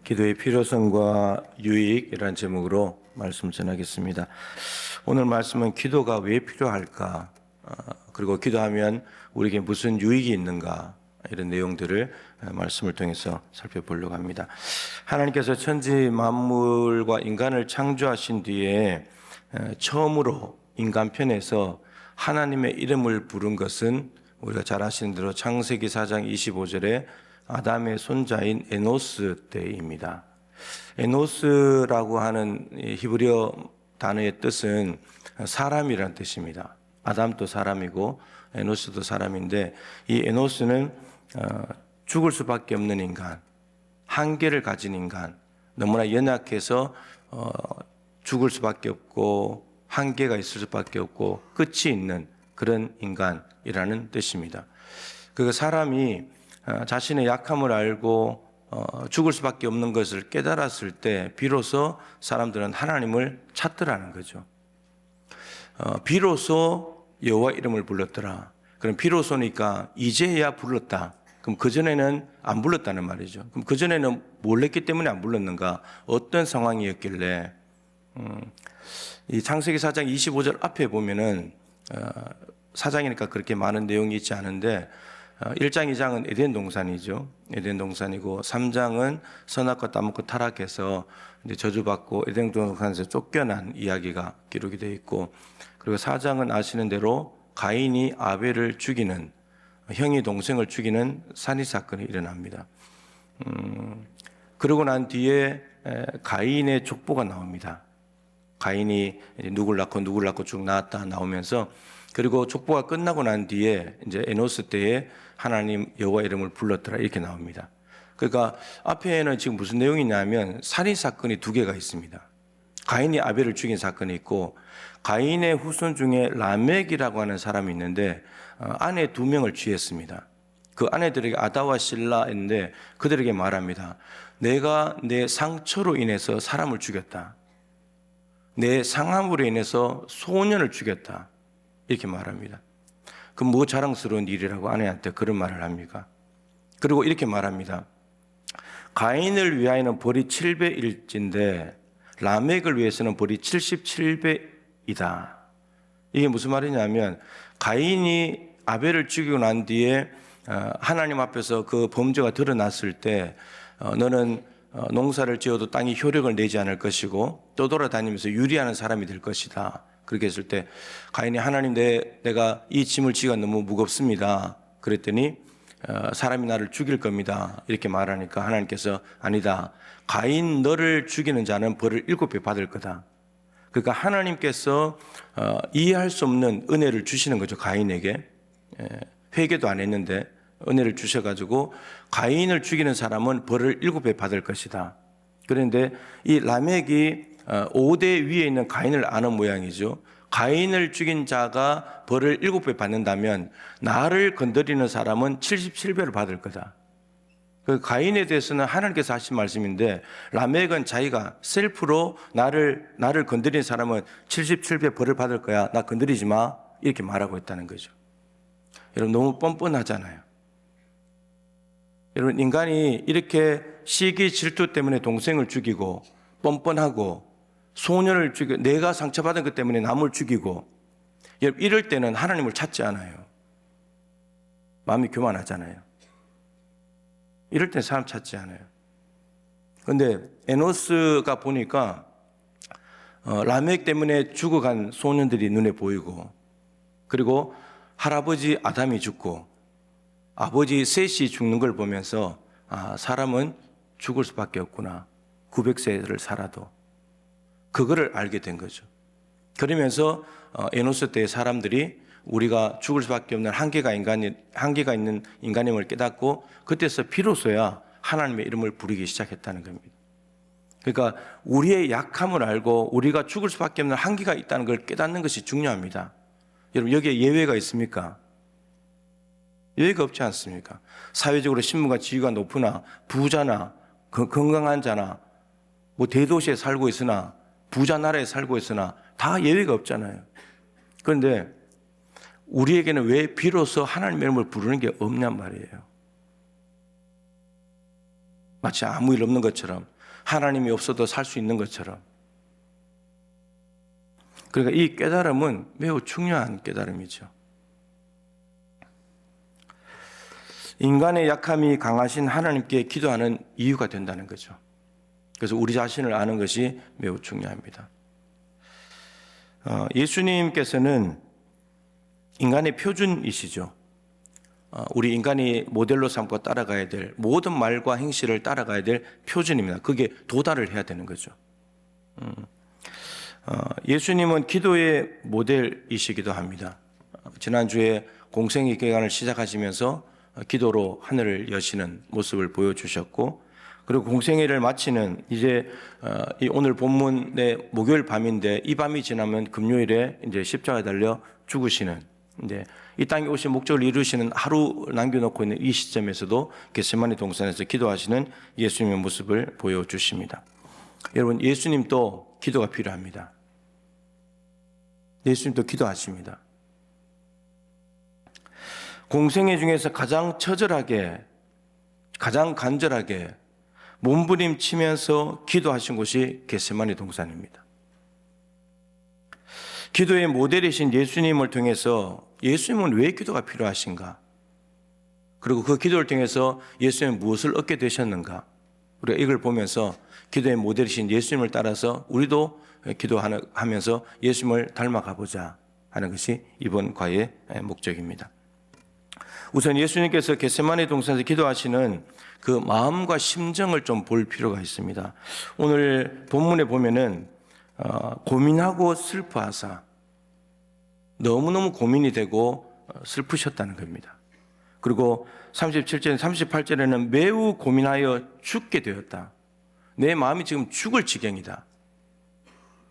기도의 필요성과 유익이라는 제목으로 말씀 전하겠습니다. 오늘 말씀은 기도가 왜 필요할까? 그리고 기도하면 우리에게 무슨 유익이 있는가? 이런 내용들을 말씀을 통해서 살펴보려고 합니다. 하나님께서 천지 만물과 인간을 창조하신 뒤에 처음으로 인간 편에서 하나님의 이름을 부른 것은 우리가 잘 아시는 대로 창세기 4장 25절에 아담의 손자인 에노스 때입니다. 에노스라고 하는 히브리어 단어의 뜻은 사람이라는 뜻입니다. 아담도 사람이고 에노스도 사람인데, 이 에노스는 죽을 수밖에 없는 인간, 한계를 가진 인간, 너무나 연약해서 죽을 수밖에 없고 한계가 있을 수밖에 없고 끝이 있는 그런 인간이라는 뜻입니다. 그 사람이 자신의 약함을 알고 죽을 수밖에 없는 것을 깨달았을 때 비로소 사람들은 하나님을 찾더라는 거죠. 비로소 여호와 이름을 불렀더라. 그럼 비로소니까 이제야 불렀다. 그럼 그전에는 안 불렀다는 말이죠. 그럼 그전에는 뭘 했기 때문에 안 불렀는가? 어떤 상황이었길래? 이 창세기 4장 25절 앞에 보면은 4장이니까 그렇게 많은 내용이 있지 않은데 1장, 2장은 에덴 동산이죠. 에덴 동산이고 3장은 선악과 따먹고 타락해서 이제 저주받고 에덴 동산에서 쫓겨난 이야기가 기록이 되어 있고, 그리고 4장은 아시는 대로 가인이 아벨을 죽이는, 형이 동생을 죽이는 산이 사건이 일어납니다. 그러고 난 뒤에 가인의 족보가 나옵니다. 가인이 누굴 낳고 쭉 낳았다 나오면서, 그리고 족보가 끝나고 난 뒤에 이제 에노스 때에 하나님 여호와 이름을 불렀더라 이렇게 나옵니다. 그러니까 앞에는 지금 무슨 내용이 있냐면 살인 사건이 두 개가 있습니다. 가인이 아벨을 죽인 사건이 있고, 가인의 후손 중에 라멕이라고 하는 사람이 있는데 아내 두 명을 취했습니다. 그 아내들에게 아다와 실라인데 그들에게 말합니다. 내가 내 상처로 인해서 사람을 죽였다. 내 상함으로 인해서 소년을 죽였다. 이렇게 말합니다. 그럼 뭐 자랑스러운 일이라고 아내한테 그런 말을 합니까? 그리고 이렇게 말합니다. 가인을 위하여는 벌이 700일진데 라멕을 위해서는 벌이 77배이다. 이게 무슨 말이냐면 가인이 아벨을 죽이고 난 뒤에 하나님 앞에서 그 범죄가 드러났을 때 너는 농사를 지어도 땅이 효력을 내지 않을 것이고 떠돌아다니면서 유리하는 사람이 될 것이다. 그렇게 했을 때 가인이 하나님 내가 이 짐을 지기가 너무 무겁습니다. 그랬더니 사람이 나를 죽일 겁니다. 이렇게 말하니까 하나님께서 아니다. 가인 너를 죽이는 자는 벌을 7배 받을 거다. 그러니까 하나님께서 이해할 수 없는 은혜를 주시는 거죠. 가인에게. 회개도 안 했는데 은혜를 주셔가지고 가인을 죽이는 사람은 벌을 7배 받을 것이다. 그런데 이 라멕이 5대 위에 있는 가인을 아는 모양이죠. 가인을 죽인 자가 벌을 7배 받는다면 나를 건드리는 사람은 77배를 받을 거다. 그 가인에 대해서는 하나님께서 하신 말씀인데, 라멕은 자기가 셀프로 나를 건드리는 사람은 77배 벌을 받을 거야. 나 건드리지 마. 이렇게 말하고 있다는 거죠. 여러분 너무 뻔뻔하잖아요. 여러분 인간이 이렇게 시기 질투 때문에 동생을 죽이고 뻔뻔하고 소년을 죽이고 내가 상처받은 것 때문에 남을 죽이고, 여러분 이럴 때는 하나님을 찾지 않아요. 마음이 교만하잖아요. 이럴 때 사람 찾지 않아요. 그런데 에노스가 보니까 라멕 때문에 죽어간 소년들이 눈에 보이고, 그리고 할아버지 아담이 죽고 아버지 셋이 죽는 걸 보면서 사람은 죽을 수밖에 없구나. 900세를 살아도. 그거를 알게 된 거죠. 그러면서 에노스 때의 사람들이 우리가 죽을 수밖에 없는 한계가 있는 인간임을 깨닫고 그때서 비로소야 하나님의 이름을 부르기 시작했다는 겁니다. 그러니까 우리의 약함을 알고 우리가 죽을 수밖에 없는 한계가 있다는 걸 깨닫는 것이 중요합니다. 여러분 여기에 예외가 있습니까? 예외가 없지 않습니까? 사회적으로 신분과 지위가 높으나 부자나 건강한 자나 뭐 대도시에 살고 있으나 부자 나라에 살고 있으나 다 예외가 없잖아요. 그런데 우리에게는 왜 비로소 하나님의 이름을 부르는 게 없냔 말이에요. 마치 아무 일 없는 것처럼 하나님이 없어도 살 수 있는 것처럼. 그러니까 이 깨달음은 매우 중요한 깨달음이죠. 인간의 약함이 강하신 하나님께 기도하는 이유가 된다는 거죠. 그래서 우리 자신을 아는 것이 매우 중요합니다. 예수님께서는 인간의 표준이시죠. 우리 인간이 모델로 삼고 따라가야 될 모든 말과 행실을 따라가야 될 표준입니다. 그게 도달을 해야 되는 거죠. 예수님은 기도의 모델이시기도 합니다. 지난주에 공생의 기간을 시작하시면서 기도로 하늘을 여시는 모습을 보여주셨고, 그리고 공생애를 마치는 이제 오늘 본문의 목요일 밤인데, 이 밤이 지나면 금요일에 이제 십자가에 달려 죽으시는, 이제 이 땅에 오신 목적을 이루시는 하루 남겨놓고 있는 이 시점에서도 겟세마네 동산에서 기도하시는 예수님의 모습을 보여주십니다. 여러분, 예수님도 기도가 필요합니다. 예수님도 기도하십니다. 공생애 중에서 가장 처절하게, 가장 간절하게 몸부림치면서 기도하신 곳이 겟세마네 동산입니다. 기도의 모델이신 예수님을 통해서 예수님은 왜 기도가 필요하신가? 그리고 그 기도를 통해서 예수님은 무엇을 얻게 되셨는가? 우리가 이걸 보면서 기도의 모델이신 예수님을 따라서 우리도 기도하면서 예수님을 닮아가보자 하는 것이 이번 과의 목적입니다. 우선 예수님께서 겟세마네 동산에서 기도하시는 그 마음과 심정을 좀 볼 필요가 있습니다. 오늘 본문에 보면은 고민하고 슬퍼하사, 너무너무 고민이 되고 슬프셨다는 겁니다. 그리고 37절, 38절에는 매우 고민하여 죽게 되었다. 내 마음이 지금 죽을 지경이다.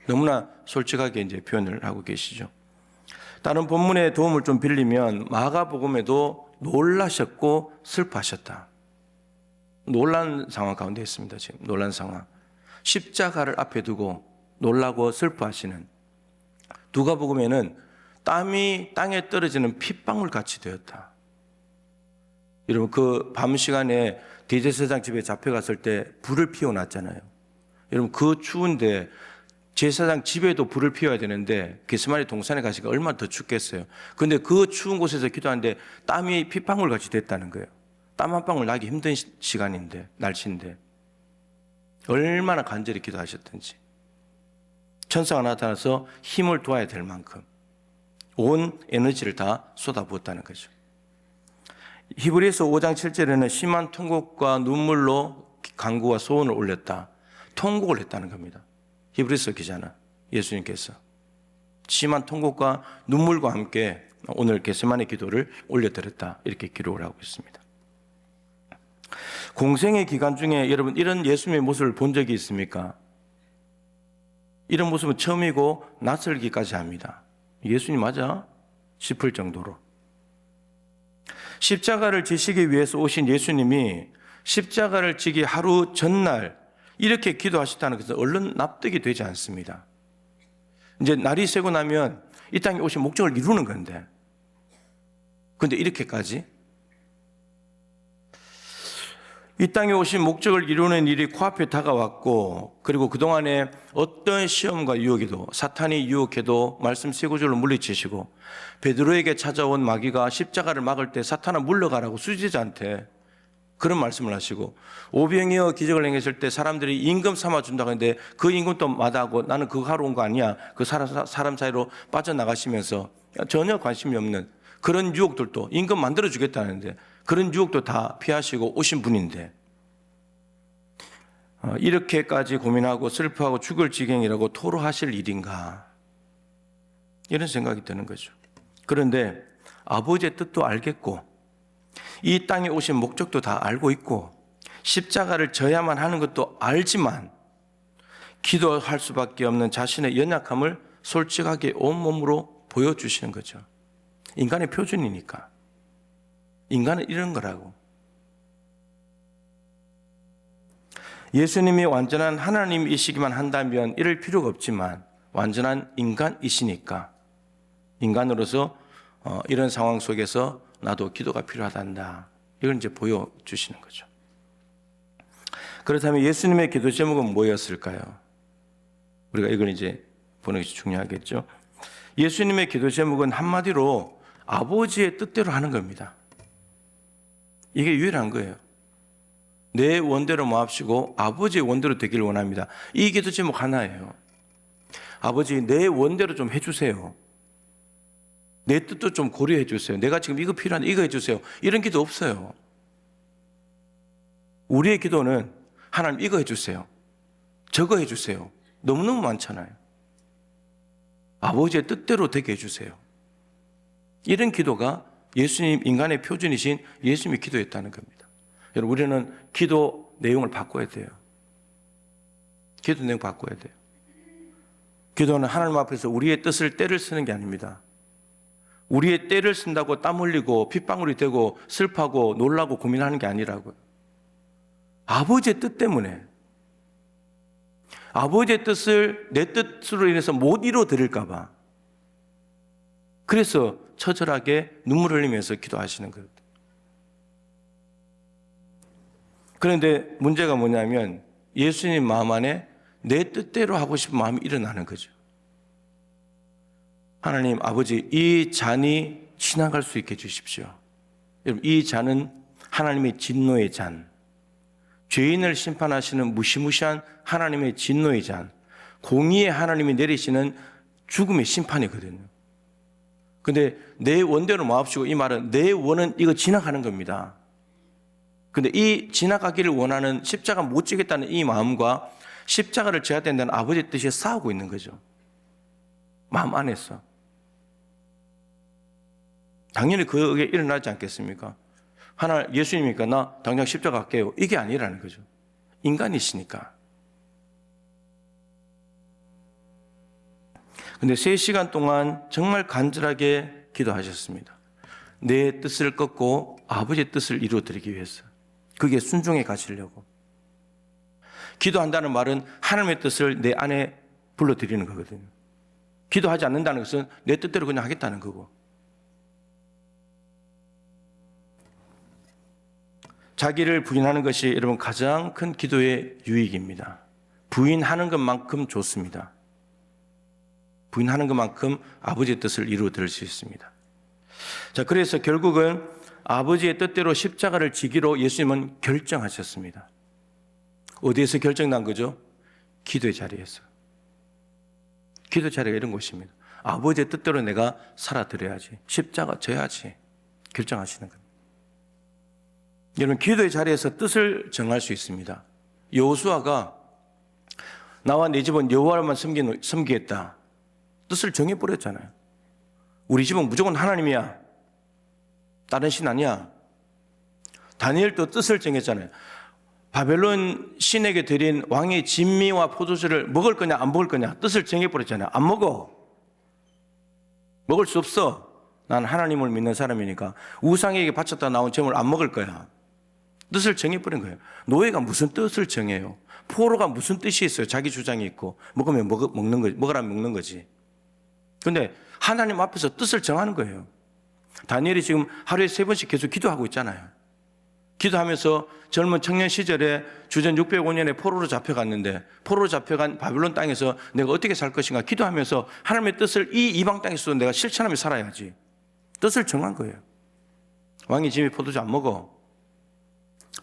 너무나 솔직하게 이제 표현을 하고 계시죠. 다른 본문의 도움을 좀 빌리면 마가복음에도 놀라셨고 슬퍼하셨다. 놀란 상황 가운데 있습니다. 지금 놀란 상황. 십자가를 앞에 두고 놀라고 슬퍼하시는, 누가복음에는 땀이 땅에 떨어지는 핏방울 같이 되었다. 여러분, 그 밤 시간에 대제사장 집에 잡혀갔을 때 불을 피워놨잖아요. 여러분, 그 추운데 제사장 집에도 불을 피워야 되는데 겟세마네 동산에 가시니까 얼마나 더 춥겠어요. 그런데 그 추운 곳에서 기도하는데 땀이 핏방울 같이 됐다는 거예요. 땀 한 방울 나기 힘든 시간인데, 날씨인데 얼마나 간절히 기도하셨던지. 천사가 나타나서 힘을 도와야 될 만큼 온 에너지를 다 쏟아부었다는 거죠. 히브리서 5장 7절에는 심한 통곡과 눈물로 간구와 소원을 올렸다. 통곡을 했다는 겁니다. 히브리서 기자는 예수님께서 심한 통곡과 눈물과 함께 오늘 겟세마네 기도를 올려드렸다, 이렇게 기록을 하고 있습니다. 공생의 기간 중에 여러분 이런 예수님의 모습을 본 적이 있습니까? 이런 모습은 처음이고 낯설기까지 합니다. 예수님 맞아? 싶을 정도로. 십자가를 지시기 위해서 오신 예수님이 십자가를 지기 하루 전날 이렇게 기도하셨다는 것은 얼른 납득이 되지 않습니다. 이제 날이 새고 나면 이 땅에 오신 목적을 이루는 건데, 그런데 이렇게까지? 이 땅에 오신 목적을 이루는 일이 코앞에 다가왔고, 그리고 그동안에 어떤 시험과 유혹에도, 사탄이 유혹해도 말씀 세 구절로 물리치시고, 베드로에게 찾아온 마귀가 십자가를 막을 때 사탄아 물러가라고 수지자한테 그런 말씀을 하시고, 오병이어 기적을 행했을 때 사람들이 임금 삼아준다고 했는데 그 임금도 마다하고 나는 그거 하러 온 거 아니야, 그 사람 사이로 빠져나가시면서 전혀 관심이 없는 그런 유혹들도, 임금 만들어주겠다는데 그런 유혹도 다 피하시고 오신 분인데 이렇게까지 고민하고 슬퍼하고 죽을 지경이라고 토로하실 일인가, 이런 생각이 드는 거죠. 그런데 아버지의 뜻도 알겠고 이 땅에 오신 목적도 다 알고 있고 십자가를 져야만 하는 것도 알지만 기도할 수밖에 없는 자신의 연약함을 솔직하게 온몸으로 보여주시는 거죠. 인간의 표준이니까. 인간은 이런 거라고. 예수님이 완전한 하나님이시기만 한다면 이럴 필요가 없지만 완전한 인간이시니까 인간으로서 이런 상황 속에서 나도 기도가 필요하단다, 이걸 이제 보여주시는 거죠. 그렇다면 예수님의 기도 제목은 뭐였을까요? 우리가 이걸 이제 보는 것이 중요하겠죠. 예수님의 기도 제목은 한마디로 아버지의 뜻대로 하는 겁니다. 이게 유일한 거예요. 내 원대로 마옵시고 아버지의 원대로 되기를 원합니다. 이 기도 제목 하나예요. 아버지, 내 원대로 좀 해주세요. 내 뜻도 좀 고려해 주세요. 내가 지금 이거 필요한데 이거 해주세요. 이런 기도 없어요. 우리의 기도는 하나님 이거 해주세요. 저거 해주세요. 너무너무 많잖아요. 아버지의 뜻대로 되게 해주세요. 이런 기도가 예수님 인간의 표준이신 예수님이 기도했다는 겁니다. 여러분, 우리는 기도 내용을 바꿔야 돼요. 기도 내용 바꿔야 돼요. 기도는 하나님 앞에서 우리의 뜻을 때를 쓰는 게 아닙니다. 우리의 때를 쓴다고 땀 흘리고 핏방울이 되고 슬퍼하고 놀라고 고민하는 게 아니라고요. 아버지의 뜻 때문에, 아버지의 뜻을 내 뜻으로 인해서 못 이루어드릴까 봐, 그래서 처절하게 눈물 흘리면서 기도하시는 거예요. 그런데 문제가 뭐냐면 예수님 마음 안에 내 뜻대로 하고 싶은 마음이 일어나는 거죠. 하나님 아버지, 이 잔이 지나갈 수 있게 해주십시오. 여러분, 이 잔은 하나님의 진노의 잔, 죄인을 심판하시는 무시무시한 하나님의 진노의 잔, 공의의 하나님이 내리시는 죽음의 심판이거든요. 근데 내 원대로 마옵시고, 이 말은 내 원은 이거 지나가는 겁니다. 근데 이 지나가기를 원하는, 십자가 못 지겠다는 이 마음과 십자가를 져야 된다는 아버지의 뜻이 싸우고 있는 거죠. 마음 안에서. 당연히 그게 일어나지 않겠습니까? 하나, 예수님이니까 나 당장 십자가 갈게요. 이게 아니라는 거죠. 인간이시니까. 근데 3시간 동안 정말 간절하게 기도하셨습니다. 내 뜻을 꺾고 아버지의 뜻을 이루어드리기 위해서. 그게 순종해 가시려고. 기도한다는 말은 하나님의 뜻을 내 안에 불러들이는 거거든요. 기도하지 않는다는 것은 내 뜻대로 그냥 하겠다는 거고. 자기를 부인하는 것이 여러분 가장 큰 기도의 유익입니다. 부인하는 것만큼 좋습니다. 부인하는 것만큼 아버지의 뜻을 이루어 드릴 수 있습니다. 자, 그래서 결국은 아버지의 뜻대로 십자가를 지기로 예수님은 결정하셨습니다. 어디에서 결정난 거죠? 기도의 자리에서. 기도 자리가 이런 곳입니다. 아버지의 뜻대로 내가 살아드려야지. 십자가 져야지. 결정하시는 겁니다. 여러분, 기도의 자리에서 뜻을 정할 수 있습니다. 여호수아가 나와 내 집은 여호와만 섬기겠다. 뜻을 정해버렸잖아요. 우리 집은 무조건 하나님이야. 다른 신 아니야. 다니엘도 뜻을 정했잖아요. 바벨론 신에게 드린 왕의 진미와 포도주를 먹을 거냐 안 먹을 거냐 뜻을 정해버렸잖아요. 안 먹어. 먹을 수 없어. 난 하나님을 믿는 사람이니까 우상에게 바쳤다 나온 제물 안 먹을 거야. 뜻을 정해버린 거예요. 노예가 무슨 뜻을 정해요? 포로가 무슨 뜻이 있어요? 자기 주장이 있고 먹으면 먹는 거지. 먹으라면 먹는 거지. 그런데 하나님 앞에서 뜻을 정하는 거예요. 다니엘이 지금 하루에 3번씩 계속 기도하고 있잖아요. 기도하면서 젊은 청년 시절에 주전 605년에 포로로 잡혀갔는데 포로로 잡혀간 바벨론 땅에서 내가 어떻게 살 것인가 기도하면서 하나님의 뜻을 이 이방 땅에서도 내가 실천하며 살아야지. 뜻을 정한 거예요. 왕이 짐이 포도주 안 먹어.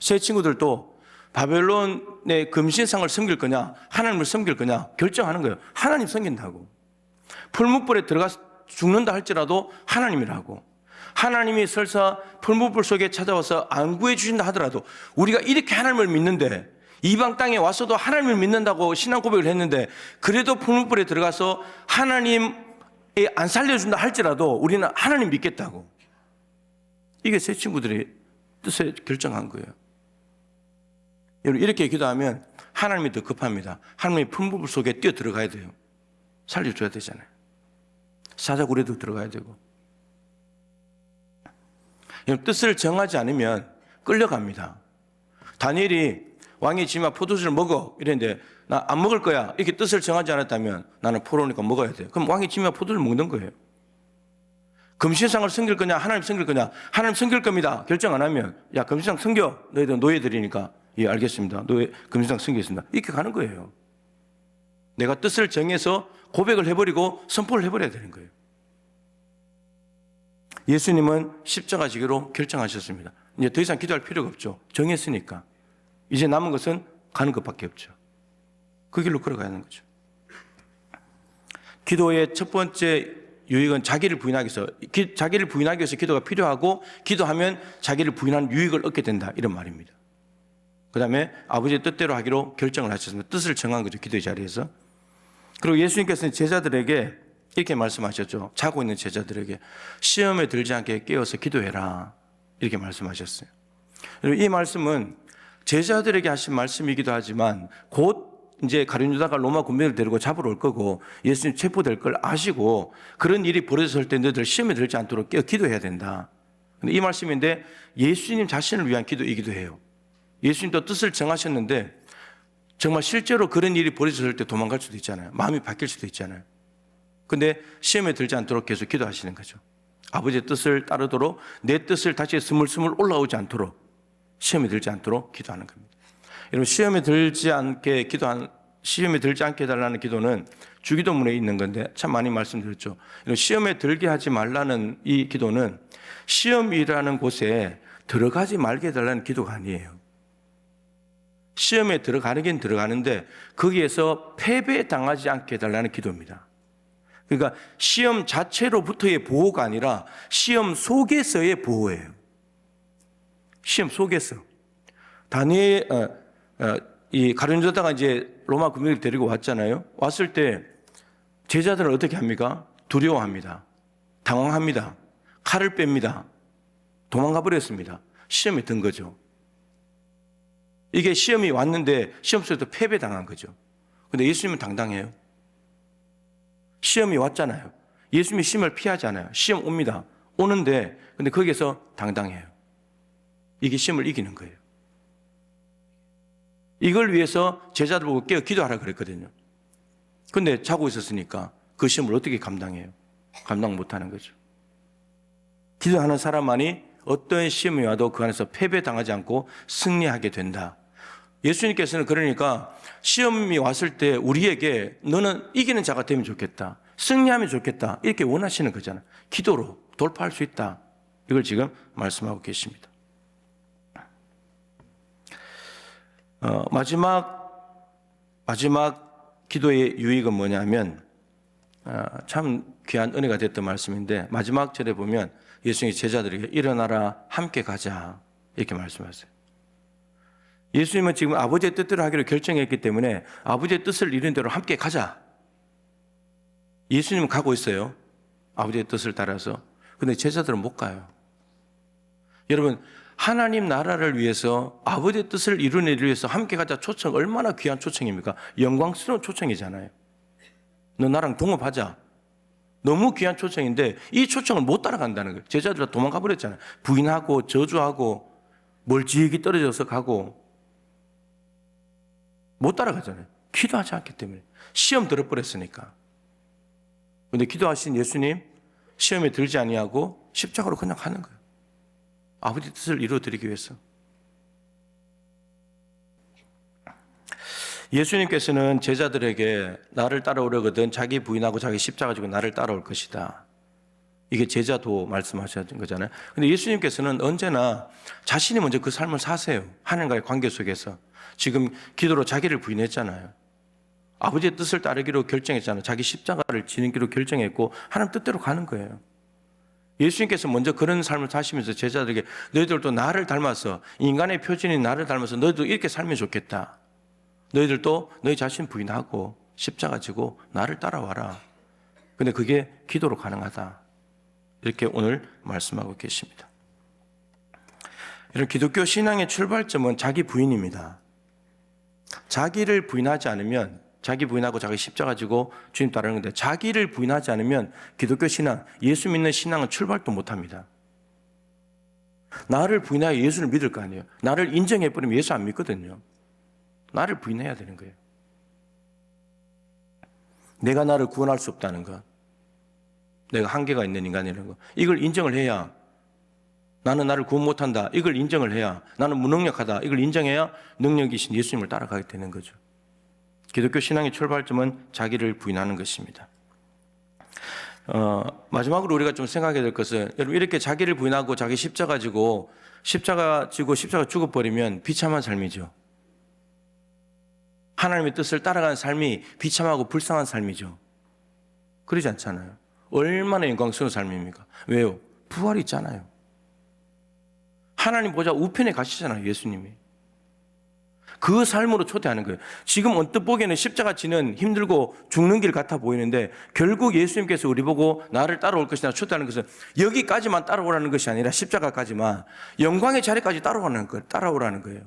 새 친구들도 바벨론의 금신상을 섬길 거냐 하나님을 섬길 거냐 결정하는 거예요. 하나님 섬긴다고. 풀무불에 들어가서 죽는다 할지라도 하나님이라고. 하나님이 설사 풀무불 속에 찾아와서 안 구해주신다 하더라도 우리가 이렇게 하나님을 믿는데 이방 땅에 와서도 하나님을 믿는다고 신앙 고백을 했는데 그래도 풀무불에 들어가서 하나님이 안 살려준다 할지라도 우리는 하나님 믿겠다고. 이게 새 친구들이 뜻에 결정한 거예요. 여러분, 이렇게 기도하면 하나님이 더 급합니다. 하나님이 풀무불 속에 뛰어 들어가야 돼요. 살려줘야 되잖아요. 사자굴에도 들어가야 되고. 뜻을 정하지 않으면 끌려갑니다. 다니엘이 왕의 짐과 포도주를 먹어 이랬는데 나 안 먹을 거야 이렇게 뜻을 정하지 않았다면 나는 포로니까 먹어야 돼. 그럼 왕의 짐과 포도주를 먹는 거예요. 금신상을 섬길 거냐 하나님 섬길 거냐 하나님 섬길 겁니다. 결정 안 하면 야 금신상 섬겨 너희들 노예들이니까 예, 알겠습니다. 너의 금신상 승계했습니다. 이렇게 가는 거예요. 내가 뜻을 정해서 고백을 해버리고 선포를 해버려야 되는 거예요. 예수님은 십자가 지기로 결정하셨습니다. 이제 더 이상 기도할 필요가 없죠. 정했으니까. 이제 남은 것은 가는 것밖에 없죠. 그 길로 걸어가야 하는 거죠. 기도의 첫 번째 유익은 자기를 부인하기 위해서, 자기를 부인하기 위해서 기도가 필요하고, 기도하면 자기를 부인하는 유익을 얻게 된다, 이런 말입니다. 그 다음에 아버지의 뜻대로 하기로 결정을 하셨습니다. 뜻을 정한 거죠, 기도의 자리에서. 그리고 예수님께서는 제자들에게 이렇게 말씀하셨죠. 자고 있는 제자들에게 시험에 들지 않게 깨어서 기도해라, 이렇게 말씀하셨어요. 그리고 이 말씀은 제자들에게 하신 말씀이기도 하지만 곧 이제 가룟 유다가 로마 군병을 데리고 잡으러 올 거고 예수님 체포될 걸 아시고 그런 일이 벌어졌을 때 너희들 시험에 들지 않도록 깨어 기도해야 된다. 근데 이 말씀인데 예수님 자신을 위한 기도이기도 해요. 예수님도 뜻을 정하셨는데 정말 실제로 그런 일이 벌어졌을 때 도망갈 수도 있잖아요. 마음이 바뀔 수도 있잖아요. 근데 시험에 들지 않도록 계속 기도하시는 거죠. 아버지의 뜻을 따르도록 내 뜻을 다시 스물스물 올라오지 않도록 시험에 들지 않도록 기도하는 겁니다. 여러분, 시험에 들지 않게 해달라는 기도는 주기도문에 있는 건데 참 많이 말씀드렸죠. 시험에 들게 하지 말라는 이 기도는 시험이라는 곳에 들어가지 말게 해달라는 기도가 아니에요. 시험에 들어가긴 들어가는데 거기에서 패배당하지 않게 해달라는 기도입니다. 그러니까 시험 자체로부터의 보호가 아니라 시험 속에서의 보호예요. 시험 속에서. 이 가룟 유다가 이제 로마 군병을 데리고 왔잖아요. 왔을 때 제자들은 어떻게 합니까? 두려워합니다. 당황합니다. 칼을 뺍니다. 도망가 버렸습니다. 시험에 든 거죠. 이게 시험이 왔는데 시험 속에서 패배당한 거죠. 근데 예수님은 당당해요. 시험이 왔잖아요. 예수님이 시험을 피하지 않아요. 시험 옵니다. 오는데 근데 거기에서 당당해요. 이게 시험을 이기는 거예요. 이걸 위해서 제자들 보고 깨어 기도하라 그랬거든요. 근데 자고 있었으니까 그 시험을 어떻게 감당해요? 감당 못하는 거죠. 기도하는 사람만이 어떤 시험이 와도 그 안에서 패배당하지 않고 승리하게 된다. 예수님께서는 그러니까 시험이 왔을 때 우리에게 너는 이기는 자가 되면 좋겠다, 승리하면 좋겠다, 이렇게 원하시는 거잖아요. 기도로 돌파할 수 있다. 이걸 지금 말씀하고 계십니다. 마지막 기도의 유익은 뭐냐면 참 귀한 은혜가 됐던 말씀인데 마지막 절에 보면 예수님이 제자들에게 일어나라 함께 가자 이렇게 말씀하세요. 예수님은 지금 아버지의 뜻대로 하기로 결정했기 때문에 아버지의 뜻을 이룬 대로 함께 가자. 예수님은 가고 있어요. 아버지의 뜻을 따라서. 근데 제자들은 못 가요. 여러분, 하나님 나라를 위해서 아버지의 뜻을 이루기 위해서 함께 가자 초청, 얼마나 귀한 초청입니까? 영광스러운 초청이잖아요. 너 나랑 동업하자. 너무 귀한 초청인데 이 초청을 못 따라간다는 거예요. 제자들 다 도망가 버렸잖아요. 부인하고 저주하고 멀찍이 떨어져서 가고 못 따라가잖아요. 기도하지 않기 때문에. 시험 들어버렸으니까. 그런데 기도하신 예수님 시험에 들지 아니하고 십자가로 그냥 가는 거예요. 아버지 뜻을 이루어드리기 위해서. 예수님께서는 제자들에게 나를 따라오려거든 자기 부인하고 자기 십자가 지고 나를 따라올 것이다. 이게 제자도 말씀하셨던 거잖아요. 근데 예수님께서는 언제나 자신이 먼저 그 삶을 사세요. 하나님과의 관계 속에서. 지금 기도로 자기를 부인했잖아요. 아버지의 뜻을 따르기로 결정했잖아요. 자기 십자가를 지니기로 결정했고 하나님 뜻대로 가는 거예요. 예수님께서 먼저 그런 삶을 사시면서 제자들에게 너희들도 나를 닮아서, 인간의 표준인 나를 닮아서 너희도 이렇게 살면 좋겠다. 너희들도 너희 자신 부인하고 십자가 지고 나를 따라와라. 근데 그게 기도로 가능하다. 이렇게 오늘 말씀하고 계십니다. 이런 기독교 신앙의 출발점은 자기 부인입니다. 자기를 부인하지 않으면, 자기 부인하고 자기 십자가 지고 주님 따르는 건데, 자기를 부인하지 않으면 기독교 신앙, 예수 믿는 신앙은 출발도 못합니다. 나를 부인하여 예수를 믿을 거 아니에요. 나를 인정해버리면 예수 안 믿거든요. 나를 부인해야 되는 거예요. 내가 나를 구원할 수 없다는 것, 내가 한계가 있는 인간이라는 것, 이걸 인정을 해야 나는 나를 구원 못한다. 이걸 인정을 해야, 나는 무능력하다. 이걸 인정해야 능력이신 예수님을 따라가게 되는 거죠. 기독교 신앙의 출발점은 자기를 부인하는 것입니다. 마지막으로 우리가 좀 생각해야 될 것은, 여러분 이렇게 자기를 부인하고 자기 십자가 지고 십자가 죽어버리면 비참한 삶이죠. 하나님의 뜻을 따라가는 삶이 비참하고 불쌍한 삶이죠. 그러지 않잖아요. 얼마나 영광스러운 삶입니까? 왜요? 부활이 있잖아요. 하나님 보좌 우편에 가시잖아요, 예수님이. 그 삶으로 초대하는 거예요. 지금 언뜻 보기에는 십자가 지는 힘들고 죽는 길 같아 보이는데, 결국 예수님께서 우리 보고 나를 따라올 것이다 초대하는 것은 여기까지만 따라오라는 것이 아니라 십자가까지만, 영광의 자리까지 따라오라는 거예요.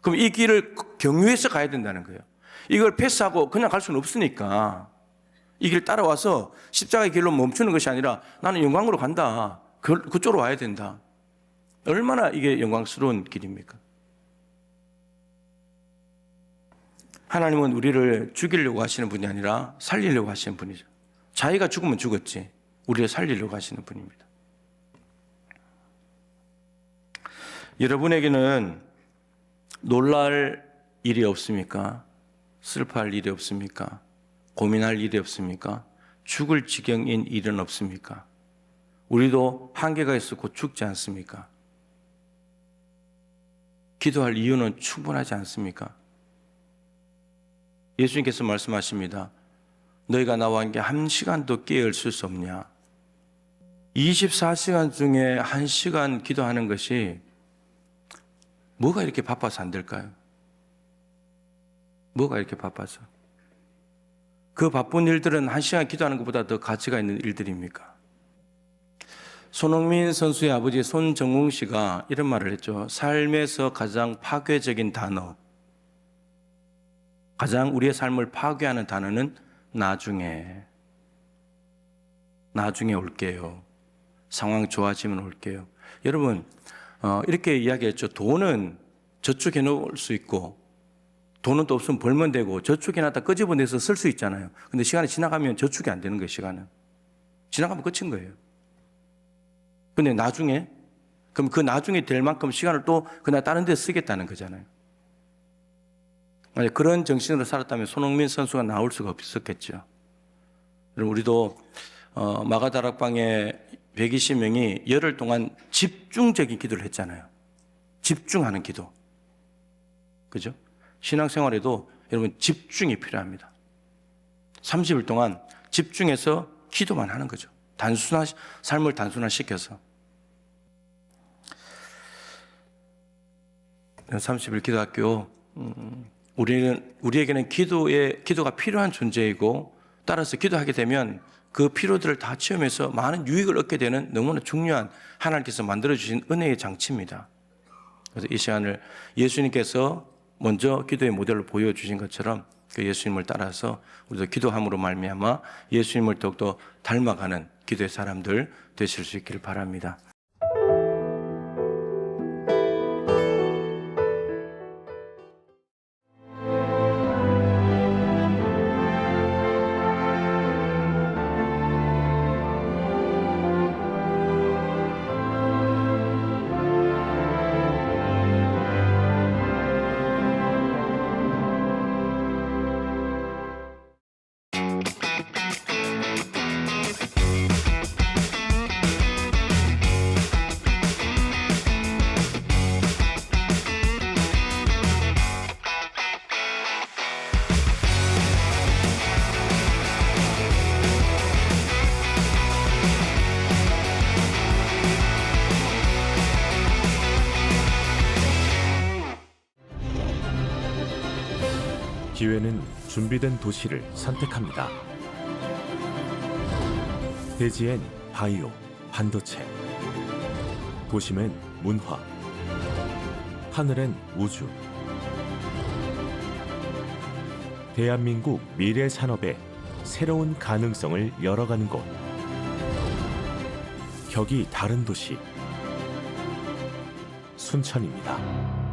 그럼 이 길을 경유해서 가야 된다는 거예요. 이걸 패스하고 그냥 갈 수는 없으니까 이 길 따라와서 십자가의 길로 멈추는 것이 아니라 나는 영광으로 간다. 그쪽으로 와야 된다. 얼마나 이게 영광스러운 길입니까? 하나님은 우리를 죽이려고 하시는 분이 아니라 살리려고 하시는 분이죠. 자기가 죽으면 죽었지, 우리를 살리려고 하시는 분입니다. 여러분에게는 놀랄 일이 없습니까? 슬퍼할 일이 없습니까? 고민할 일이 없습니까? 죽을 지경인 일은 없습니까? 우리도 한계가 있어 곧 죽지 않습니까? 기도할 이유는 충분하지 않습니까? 예수님께서 말씀하십니다. 너희가 나와 함께 한 시간도 깨어있을 수 없냐? 24시간 중에 1시간 기도하는 것이 뭐가 이렇게 바빠서 안 될까요? 뭐가 이렇게 바빠서? 그 바쁜 일들은 1시간 기도하는 것보다 더 가치가 있는 일들입니까? 손흥민 선수의 아버지 손정웅 씨가 이런 말을 했죠. 삶에서 가장 파괴적인 단어, 가장 우리의 삶을 파괴하는 단어는 나중에 올게요. 상황 좋아지면 올게요. 여러분, 이렇게 이야기했죠. 돈은 저축해 놓을 수 있고, 돈은 또 없으면 벌면 되고, 저축해놨다 끄집어내서 쓸 수 있잖아요. 근데 시간이 지나가면 저축이 안 되는 거예요, 시간은. 지나가면 끝인 거예요. 근데 나중에, 그럼 그 나중에 될 만큼 시간을 또 그날 다른 데 쓰겠다는 거잖아요. 만약 그런 정신으로 살았다면 손흥민 선수가 나올 수가 없었겠죠. 우리도 마가다락방에 120명이 열흘 동안 집중적인 기도를 했잖아요. 집중하는 기도. 그죠? 신앙생활에도 여러분 집중이 필요합니다. 30일 동안 집중해서 기도만 하는 거죠. 삶을 단순화시켜서. 30일 기도학교, 우리에게는 기도가 필요한 존재이고, 따라서 기도하게 되면 그 필요들을 다 체험해서 많은 유익을 얻게 되는 너무나 중요한 하나님께서 만들어주신 은혜의 장치입니다. 그래서 이 시간을 예수님께서 먼저 기도의 모델로 보여주신 것처럼 그 예수님을 따라서 우리도 기도함으로 말미암아 예수님을 더욱더 닮아가는 기도의 사람들 되실 수 있기를 바랍니다. 기회는 준비된 도시를 선택합니다. 대지엔 바이오, 반도체, 도심엔 문화, 하늘엔 우주. 대한민국 미래 산업의 새로운 가능성을 열어가는 곳. 격이 다른 도시, 순천입니다.